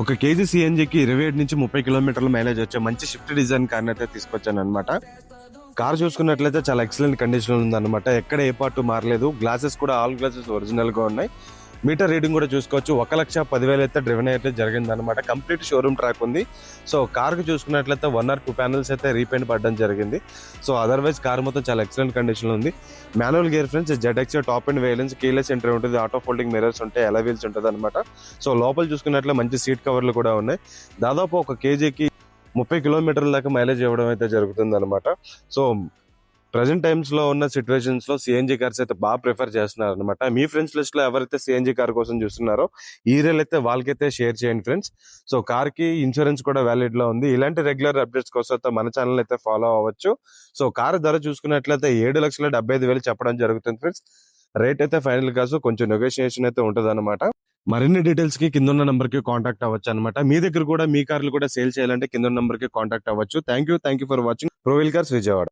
ఒక కేజీ సిఎన్జికి 27 నుంచి 30 కిలోమీటర్ల మైలేజ్ వచ్చే మంచి షిఫ్ట్ డిజైన్ కార్ అయితే తీసుకొచ్చాను అనమాట. కార్ చూసుకున్నట్లయితే చాలా ఎక్సలెంట్ కండిషన్ ఉందన్నమాట. ఎక్కడ ఏ పార్ట్ మారలేదు. గ్లాసెస్ కూడా ఆల్ గ్లాసెస్ ఒరిజినల్ గా ఉన్నాయి. మీటర్ రీడింగ్ కూడా చూసుకోవచ్చు. 1,10,000 అయితే డ్రివెన్ అయితే జరిగింది అనమాట. కంప్లీట్ షోరూమ్ ట్రాక్ ఉంది. సో కార్ కి చూసుకున్నట్లయితే 1 or 2 ప్యానల్స్ అయితే రీపెయింట్ పడడం జరిగింది. సో అదర్వైజ్ కార్ మొత్తం చాలా ఎక్సలెంట్ కండిషన్ లో ఉంది. Manual gear friends, ZX top and valence, keyless entry ఉంటుంది, ఆటో ఫోల్డింగ్ మిరర్స్ ఉంటాయి, అలా వీల్స్ ఉంటుంది అనమాట. సో లోపల చూసుకున్నట్లే మంచి సీట్ కవర్లు కూడా ఉన్నాయి. దాదాపు ఒక కేజీకి 30 కిలోమీటర్ల దాకా మైలేజ్ ఇవ్వడం అయితే జరుగుతుంది అనమాట. సో ప్రజెంట్ టైమ్స్ లో ఉన్న సిచ్యువేషన్స్ లో సిఎన్జి కార్స్ అయితే బాగా ప్రిఫర్ చేస్తున్నారు అనమాట. మీ ఫ్రెండ్స్ లిస్ట్ లో ఎవరైతే సిఎన్జి కార్ కోసం చూస్తున్నారో ఈ రీల్ అయితే వాళ్ళకైతే షేర్ చేయండి ఫ్రెండ్స్. సో కార్ కి ఇన్సూరెన్స్ కూడా వ్యాలిడ్ లో ఉంది. ఇలాంటి రెగ్యులర్ అప్డేట్స్ కోసం అయితే మన ఛానల్ అయితే ఫాలో అవ్వచ్చు. సో కార్ ధర చూసుకున్నట్లయితే 7,75,000 చెప్పడం జరుగుతుంది ఫ్రెండ్స్. రేట్ అయితే ఫైనల్ కాదు, కొంచెం నెగోషియేషన్ అయితే ఉంటుంది అనమాట. మరిన్ని డీటెయిల్స్ కి కింద ఉన్న నంబర్ కి కాంటాక్ట్ అవ్వచ్చు అనమాట. మీ దగ్గర కూడా మీ కార్లు కూడా సేల్ చేయాలంటే కింద నంబర్ కి కాంటాక్ట్ అవ్వచ్చు. Thank you for watching pro wheel cars Vijayawada.